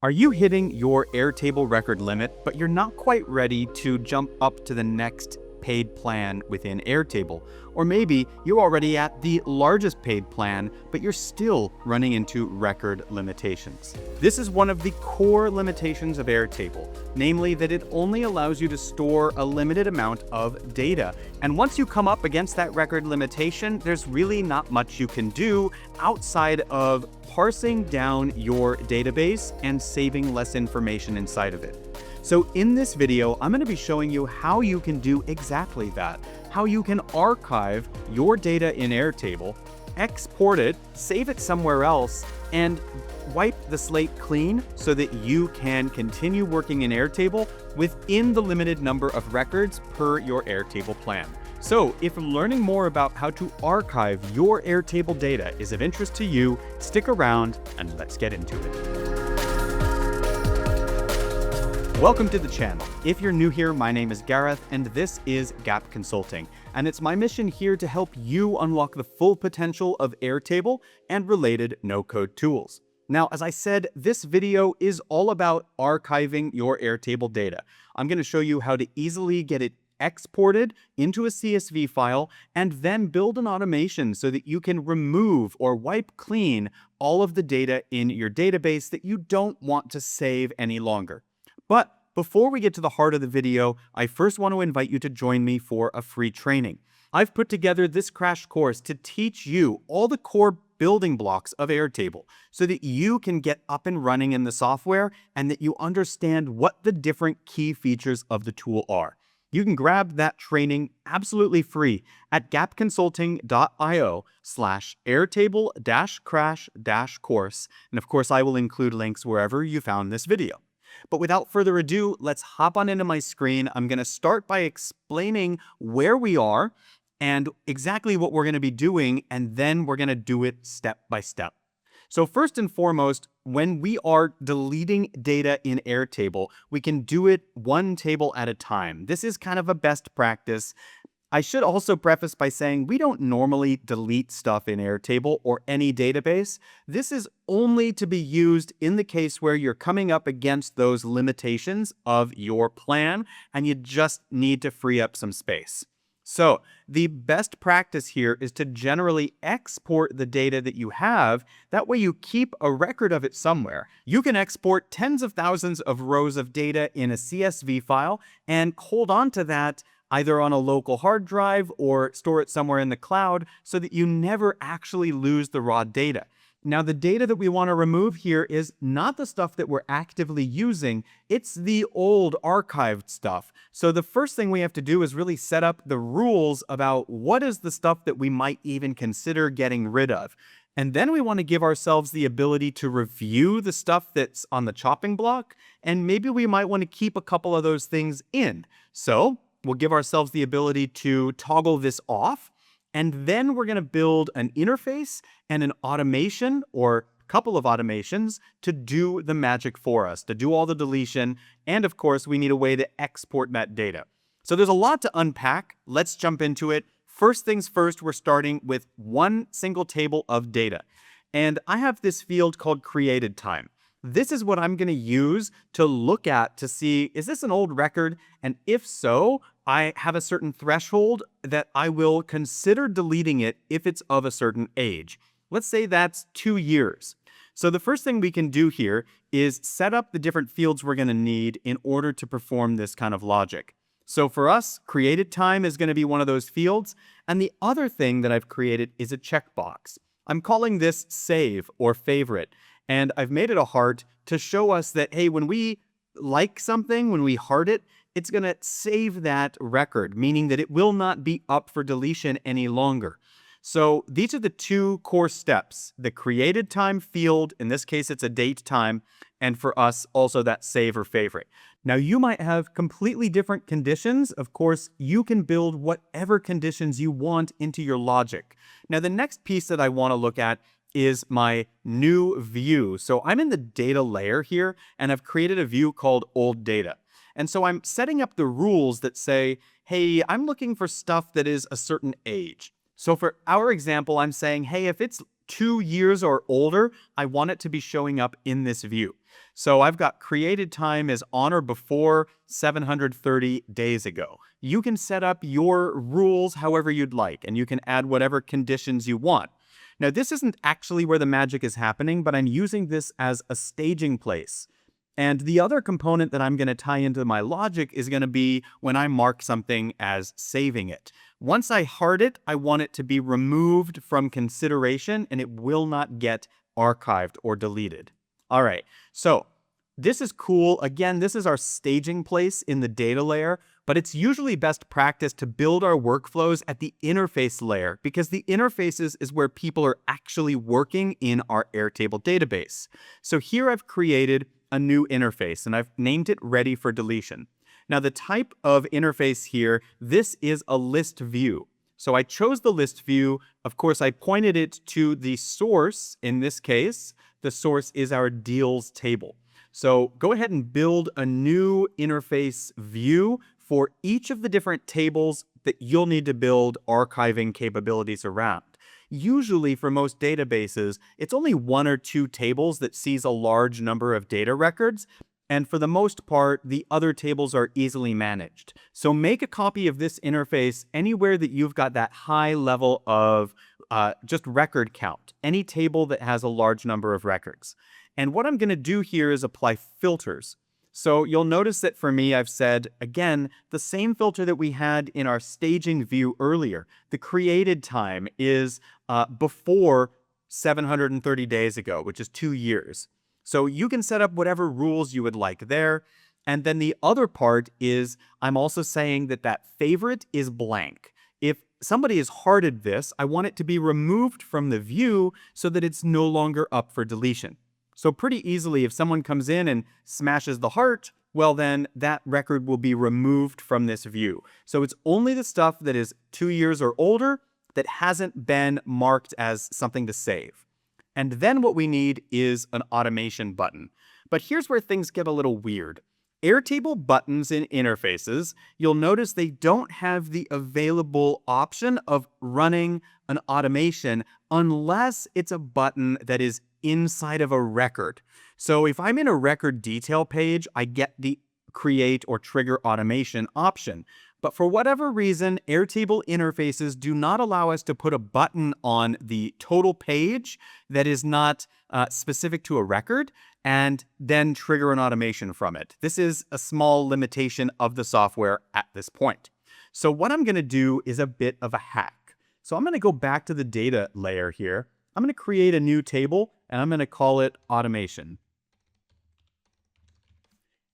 Are you hitting your Airtable record limit, but you're not quite ready to jump up to the next paid plan within Airtable? Or maybe you're already at the largest paid plan, but you're still running into record limitations. This is one of the core limitations of Airtable, namely that it only allows you to store a limited amount of data. And once you come up against that record limitation, there's really not much you can do outside of parsing down your database and saving less information inside of it. So in this video, I'm going to be showing you how you can do exactly that, how you can archive your data in Airtable, export it, save it somewhere else, and wipe the slate clean so that you can continue working in Airtable within the limited number of records per your Airtable plan. So if learning more about how to archive your Airtable data is of interest to you, stick around and let's get into it. Welcome to the channel. If you're new here, my name is Gareth and this is Gap Consulting. And it's my mission here to help you unlock the full potential of Airtable and related no-code tools. Now, as I said, this video is all about archiving your Airtable data. I'm going to show you how to easily get it exported into a CSV file and then build an automation so that you can remove or wipe clean all of the data in your database that you don't want to save any longer. But before we get to the heart of the video, I first want to invite you to join me for a free training. I've put together this crash course to teach you all the core building blocks of Airtable so that you can get up and running in the software and that you understand what the different key features of the tool are. You can grab that training absolutely free at gapconsulting.io/airtable-crash-course. And of course, I will include links wherever you found this video. But without further ado, let's hop on into my screen. I'm going to start by explaining where we are and exactly what we're going to be doing, and then we're going to do it step by step. So first and foremost, when we are deleting data in Airtable, we can do it one table at a time. This is kind of a best practice. I should also preface by saying we don't normally delete stuff in Airtable or any database. This is only to be used in the case where you're coming up against those limitations of your plan and you just need to free up some space. So the best practice here is to generally export the data that you have. That way you keep a record of it somewhere. You can export tens of thousands of rows of data in a CSV file and hold on to that either on a local hard drive or store it somewhere in the cloud so that you never actually lose the raw data. Now, the data that we want to remove here is not the stuff that we're actively using, it's the old archived stuff. So the first thing we have to do is really set up the rules about what is the stuff that we might even consider getting rid of. And then we want to give ourselves the ability to review the stuff that's on the chopping block, and maybe we might want to keep a couple of those things in. So we'll give ourselves the ability to toggle this off. And then we're going to build an interface and an automation or a couple of automations to do the magic for us, to do all the deletion. And of course, we need a way to export that data. So there's a lot to unpack. Let's jump into it. First things first, we're starting with one single table of data. And I have this field called created time. This is what I'm going to use to look at to see, is this an old record? And if so, I have a certain threshold that I will consider deleting it if it's of a certain age. Let's say that's 2 years. So the first thing we can do here is set up the different fields we're going to need in order to perform this kind of logic. So for us, created time is going to be one of those fields. And the other thing that I've created is a checkbox. I'm calling this save or favorite. And I've made it a heart to show us that, hey, when we like something, when we heart it, it's going to save that record, meaning that it will not be up for deletion any longer. So these are the two core steps, the created time field, in this case, it's a date time, and for us, also that save or favorite. Now, you might have completely different conditions. Of course, you can build whatever conditions you want into your logic. Now, the next piece that I want to look at is my new view. So I'm in the data layer here, and I've created a view called old data. And so I'm setting up the rules that say, hey, I'm looking for stuff that is a certain age. So for our example, I'm saying, hey, if it's 2 years or older, I want it to be showing up in this view. So I've got created time as on or before 730 days ago. You can set up your rules however you'd like, and you can add whatever conditions you want. Now, this isn't actually where the magic is happening, but I'm using this as a staging place. And the other component that I'm going to tie into my logic is going to be when I mark something as saving it. Once I hard it, I want it to be removed from consideration, and it will not get archived or deleted. All right, so this is cool. Again, this is our staging place in the data layer, but it's usually best practice to build our workflows at the interface layer because the interfaces is where people are actually working in our Airtable database. So here I've created a new interface and I've named it Ready for Deletion. Now the type of interface here, this is a list view. So I chose the list view. Of course, I pointed it to the source. In this case, the source is our deals table. So go ahead and build a new interface view for each of the different tables that you'll need to build archiving capabilities around. Usually for most databases, it's only 1 or 2 tables that sees a large number of data records. And for the most part, the other tables are easily managed. So make a copy of this interface anywhere that you've got that high level of just record count, any table that has a large number of records. And what I'm going to do here is apply filters. So you'll notice that for me, I've said, again, the same filter that we had in our staging view earlier. The created time is before 730 days ago, which is 2 years. So you can set up whatever rules you would like there. And then the other part is I'm also saying that that favorite is blank. If somebody has hearted this, I want it to be removed from the view so that it's no longer up for deletion. So pretty easily, if someone comes in and smashes the heart, well then that record will be removed from this view. So it's only the stuff that is 2 years or older that hasn't been marked as something to save. And then what we need is an automation button. But here's where things get a little weird. Airtable buttons in interfaces, you'll notice they don't have the available option of running an automation unless it's a button that is inside of a record. So if I'm in a record detail page, I get the create or trigger automation option. But for whatever reason, Airtable interfaces do not allow us to put a button on the total page that is not specific to a record and then trigger an automation from it. This is a small limitation of the software at this point. So what I'm going to do is a bit of a hack. So I'm going to go back to the data layer here. I'm going to create a new table and I'm going to call it automation.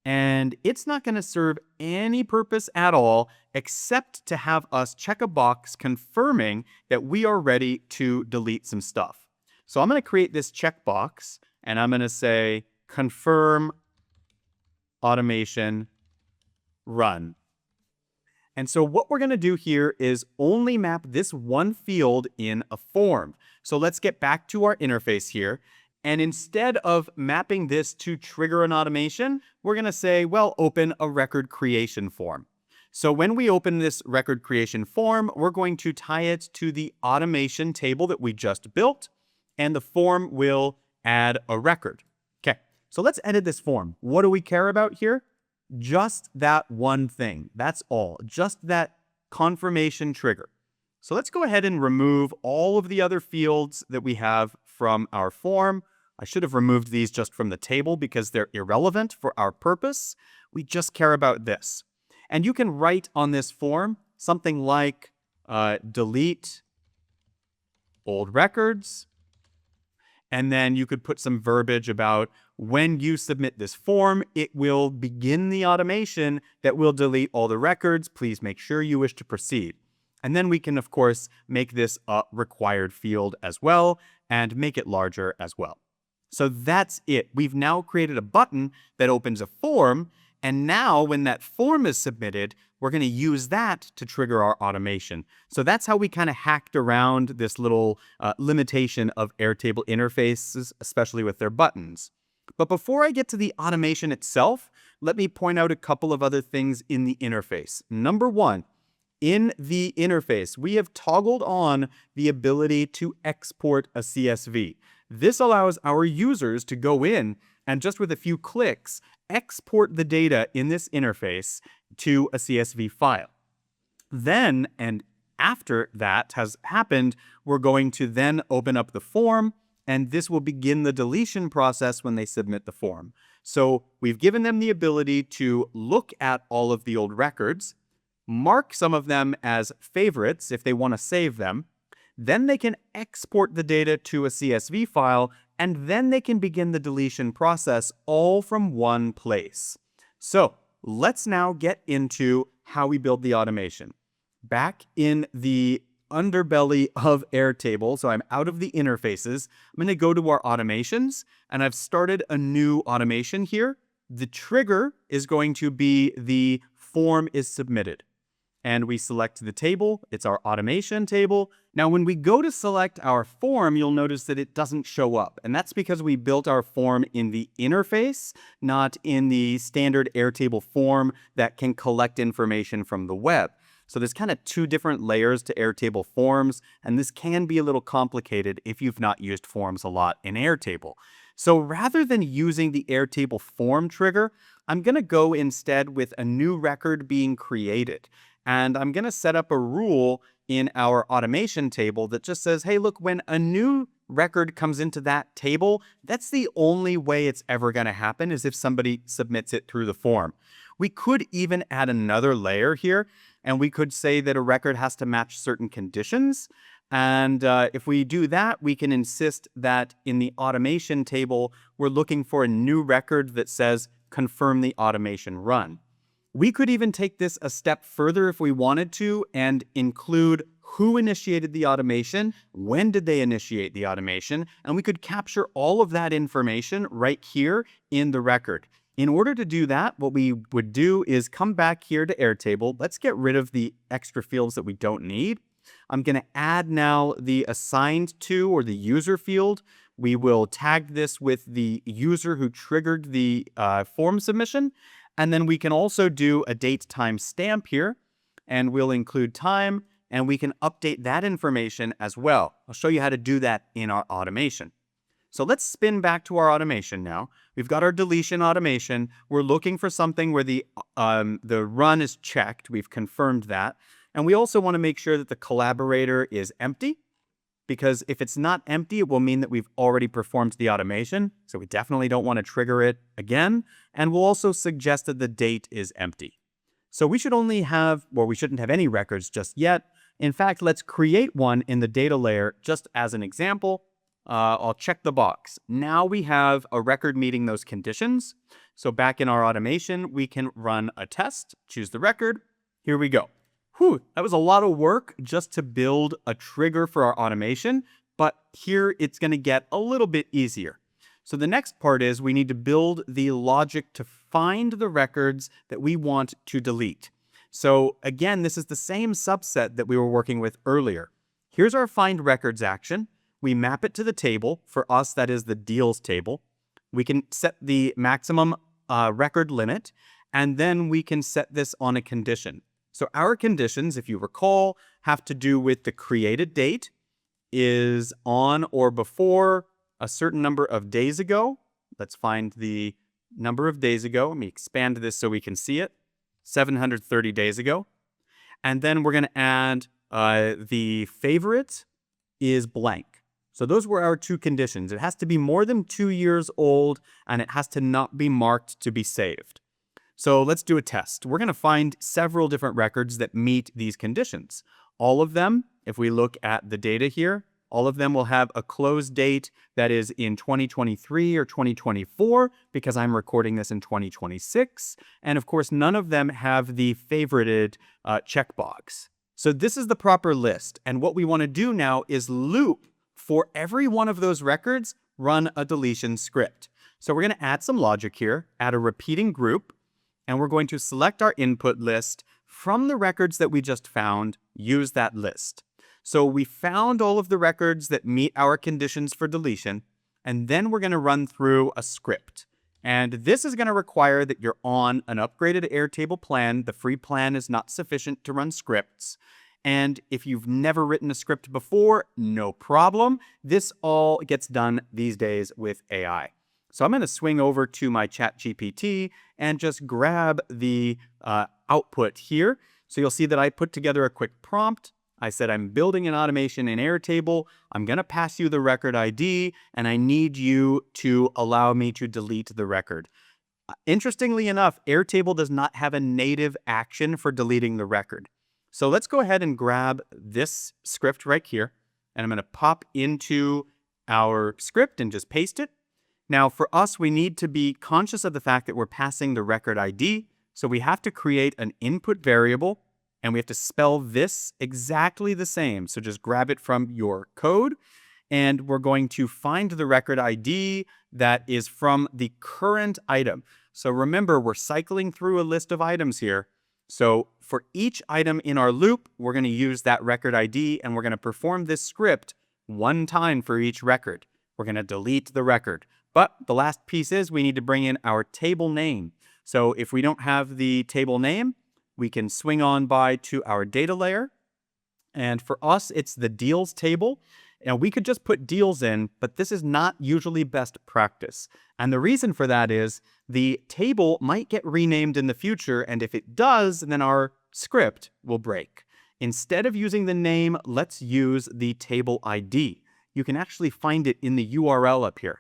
And it's not going to serve any purpose at all except to have us check a box confirming that we are ready to delete some stuff. So I'm going to create this checkbox and I'm going to say confirm automation run. And so what we're going to do here is only map this one field in a form. So let's get back to our interface here. And instead of mapping this to trigger an automation, we're going to say, well, open a record creation form. So when we open this record creation form, we're going to tie it to the automation table that we just built, and the form will add a record. Okay, so let's edit this form. What do we care about here? Just that one thing. That's all. Just that confirmation trigger. So let's go ahead and remove all of the other fields that we have from our form. I should have removed these just from the table because they're irrelevant for our purpose. We just care about this. And you can write on this form something like delete old records. And then you could put some verbiage about when you submit this form, it will begin the automation that will delete all the records. Please make sure you wish to proceed. And then we can, of course, make this a required field as well and make it larger as well. So that's it. We've now created a button that opens a form. And now when that form is submitted, we're going to use that to trigger our automation. So that's how we kind of hacked around this little limitation of Airtable interfaces, especially with their buttons. But before I get to the automation itself, let me point out a couple of other things in the interface. Number one, in the interface, we have toggled on the ability to export a CSV. This allows our users to go in and just with a few clicks, export the data in this interface to a CSV file. Then, and after that has happened, we're going to then open up the form, and this will begin the deletion process when they submit the form. So we've given them the ability to look at all of the old records, mark some of them as favorites if they want to save them. Then they can export the data to a CSV file, and then they can begin the deletion process all from one place. So let's now get into how we build the automation. Back in the underbelly of Airtable, so I'm out of the interfaces, I'm going to go to our automations, and I've started a new automation here. The trigger is going to be the form is submitted. And we select the table. It's our automation table. Now, when we go to select our form, you'll notice that it doesn't show up. And that's because we built our form in the interface, not in the standard Airtable form that can collect information from the web. So there's kind of two different layers to Airtable forms, and this can be a little complicated if you've not used forms a lot in Airtable. So rather than using the Airtable form trigger, I'm going to go instead with a new record being created. And I'm going to set up a rule in our automation table that just says, hey, look, when a new record comes into that table, that's the only way it's ever going to happen is if somebody submits it through the form. We could even add another layer here, and we could say that a record has to match certain conditions. And if we do that, we can insist that in the automation table, we're looking for a new record that says confirm the automation run. We could even take this a step further if we wanted to and include who initiated the automation, when did they initiate the automation, and we could capture all of that information right here in the record. In order to do that, what we would do is come back here to Airtable. Let's get rid of the extra fields that we don't need. I'm going to add now the assigned to or the user field. We will tag this with the user who triggered the form submission. And then we can also do a date time stamp here, and we'll include time, and we can update that information as well. I'll show you how to do that in our automation. So let's spin back to our automation now. We've got our deletion automation. We're looking for something where the run is checked. We've confirmed that. And we also want to make sure that the collaborator is empty, because if it's not empty, it will mean that we've already performed the automation. So we definitely don't want to trigger it again. And we'll also suggest that the date is empty. So we should only have, well, we shouldn't have any records just yet. In fact, let's create one in the data layer just as an example. I'll check the box. Now we have a record meeting those conditions. So back in our automation, we can run a test, choose the record. Here we go. Whew, that was a lot of work just to build a trigger for our automation, but here it's going to get a little bit easier. So the next part is we need to build the logic to find the records that we want to delete. So again, this is the same subset that we were working with earlier. Here's our find records action. We map it to the table. For us, that is the deals table. We can set the maximum record limit, and then we can set this on a condition. So our conditions, if you recall, have to do with the created date is on or before a certain number of days ago. Let's find the number of days ago. Let me expand this so we can see it. 730 days ago. And then we're going to add the favorite is blank. So those were our two conditions. It has to be more than 2 years old, and it has to not be marked to be saved. So let's do a test. We're going to find several different records that meet these conditions. All of them, if we look at the data here, all of them will have a close date that is in 2023 or 2024 because I'm recording this in 2026. And of course, none of them have the favorited checkbox. So this is the proper list. And what we want to do now is loop for every one of those records, run a deletion script. So we're going to add some logic here, add a repeating group, and we're going to select our input list from the records that we just found, use that list. So we found all of the records that meet our conditions for deletion, and then we're going to run through a script. And this is going to require that you're on an upgraded Airtable plan. The free plan is not sufficient to run scripts. And if you've never written a script before, no problem. This all gets done these days with AI. So I'm going to swing over to my ChatGPT and just grab the output here. So you'll see that I put together a quick prompt. I said, I'm building an automation in Airtable. I'm going to pass you the record ID, and I need you to allow me to delete the record. Interestingly enough, Airtable does not have a native action for deleting the record. So let's go ahead and grab this script right here, and I'm going to pop into our script and just paste it. Now, for us, we need to be conscious of the fact that we're passing the record ID, so we have to create an input variable, and we have to spell this exactly the same. So just grab it from your code, and we're going to find the record ID that is from the current item. So remember, we're cycling through a list of items here. So for each item in our loop, we're going to use that record ID, and we're going to perform this script one time for each record. We're going to delete the record. But the last piece is we need to bring in our table name. So if we don't have the table name, we can swing on by to our data layer. And for us, it's the deals table. Now, we could just put deals in, but this is not usually best practice. And the reason for that is the table might get renamed in the future, and if it does, then our script will break. Instead of using the name, let's use the table ID. You can actually find it in the URL up here.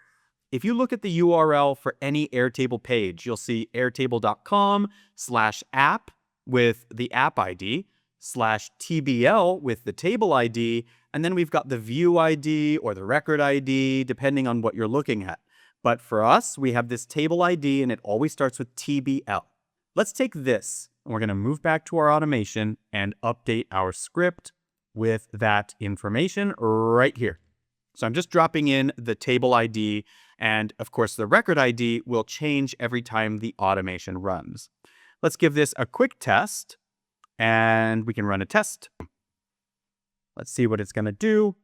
If you look at the URL for any Airtable page, you'll see airtable.com/app with the app ID, /TBL with the table ID, and then we've got the view ID or the record ID, depending on what you're looking at. But for us, we have this table ID, and it always starts with TBL. Let's take this, and we're going to move back to our automation and update our script with that information right here. So I'm just dropping in the table ID, and of course the record ID will change every time the automation runs. Let's give this a quick test, and we can run a test. Let's see what it's going to do.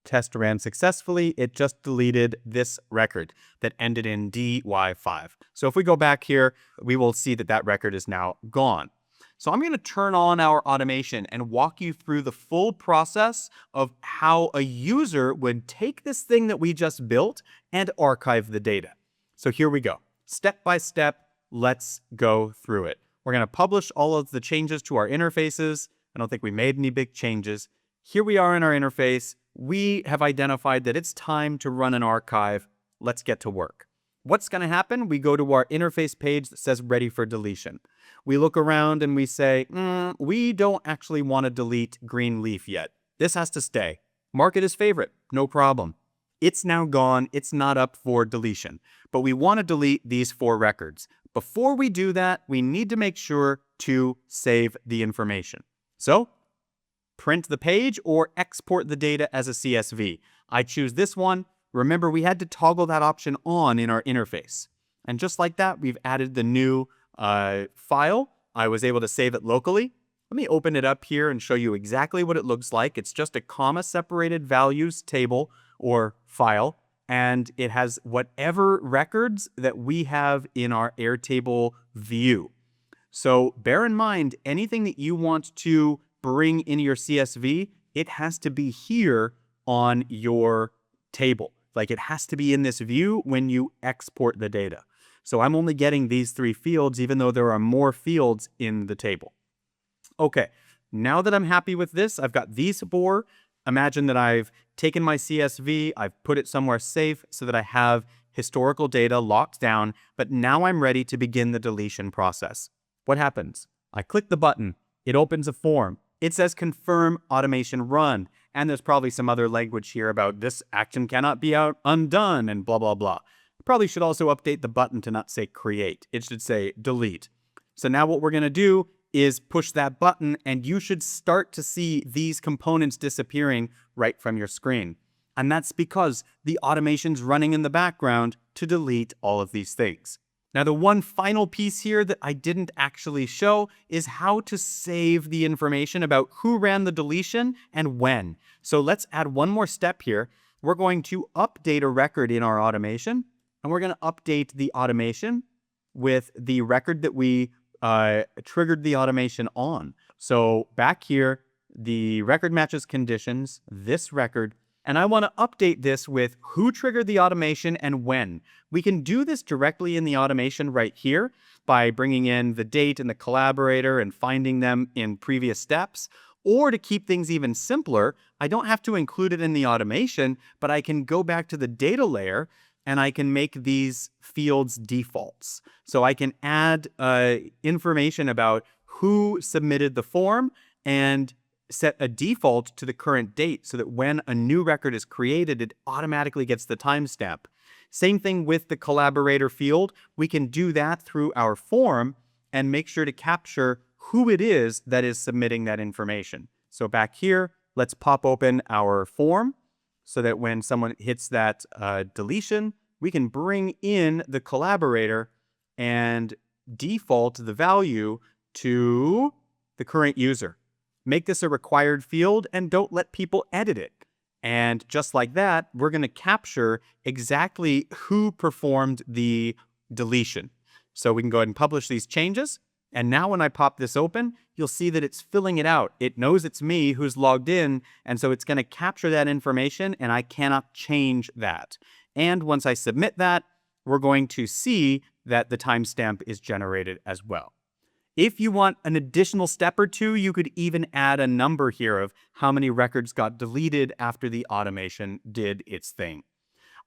Test ran successfully. It just deleted this record that ended in DY5. So if we go back here, we will see that that record is now gone. So I'm going to turn on our automation and walk you through the full process of how a user would take this thing that we just built and archive the data. So here we go. Step by step, let's go through it. We're going to publish all of the changes to our interfaces. I don't think we made any big changes. Here we are in our interface. We have identified that it's time to run an archive. Let's get to work. What's going to happen? We go to our interface page that says ready for deletion. We look around and we say, we don't actually want to delete green leaf yet. This has to stay. Mark it as favorite. No problem. It's now gone. It's not up for deletion. But we want to delete these 4 records. Before we do that, we need to make sure to save the information. So, print the page or export the data as a CSV. I choose this one. Remember, we had to toggle that option on in our interface. And just like that, we've added the new file. I was able to save it locally. Let me open it up here and show you exactly what it looks like. It's just a comma-separated values table or file, and it has whatever records that we have in our Airtable view. So bear in mind, anything that you want to bring in your CSV, it has to be here on your table. Like it has to be in this view when you export the data. So I'm only getting these 3 fields, even though there are more fields in the table. Okay, now that I'm happy with this, I've got these 4. Imagine that I've taken my CSV, I've put it somewhere safe so that I have historical data locked down, but now I'm ready to begin the deletion process. What happens? I click the button, it opens a form. It says confirm automation run, and there's probably some other language here about this action cannot be undone and blah, blah, blah. Probably should also update the button to not say create. It should say delete. So now what we're going to do is push that button, and you should start to see these components disappearing right from your screen. And that's because the automation's running in the background to delete all of these things. Now, the one final piece here that I didn't actually show is how to save the information about who ran the deletion and when. So let's add one more step here. we're going to update a record in our automation, and we're going to update the automation with the record that we triggered the automation on. So back here, the record matches conditions, this record, and I want to update this with who triggered the automation and when. We can do this directly in the automation right here by bringing in the date and the collaborator and finding them in previous steps. Or to keep things even simpler, I don't have to include it in the automation, but I can go back to the data layer and I can make these fields defaults. So I can add information about who submitted the form and set a default to the current date so that when a new record is created, it automatically gets the timestamp. Same thing with the collaborator field. We can do that through our form and make sure to capture who it is that is submitting that information. So back here, let's pop open our form so that when someone hits that deletion, we can bring in the collaborator and default the value to the current user. Make this a required field and don't let people edit it. And just like that, we're going to capture exactly who performed the deletion. So we can go ahead and publish these changes. And now when I pop this open, you'll see that it's filling it out. It knows it's me who's logged in, and so it's going to capture that information, and I cannot change that. And once I submit that, we're going to see that the timestamp is generated as well. If you want an additional step or two, you could even add a number here of how many records got deleted after the automation did its thing.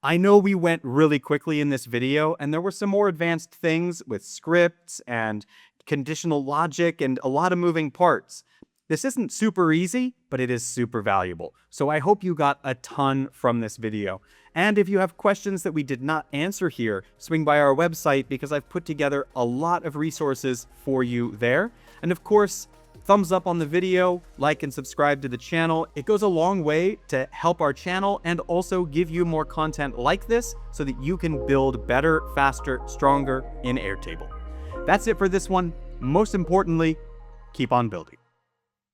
I know we went really quickly in this video, and there were some more advanced things with scripts and conditional logic and a lot of moving parts. This isn't super easy, but it is super valuable. So I hope you got a ton from this video. And if you have questions that we did not answer here, swing by our website because I've put together a lot of resources for you there. And of course, thumbs up on the video, like and subscribe to the channel. It goes a long way to help our channel and also give you more content like this so that you can build better, faster, stronger in Airtable. That's it for this one. Most importantly, keep on building.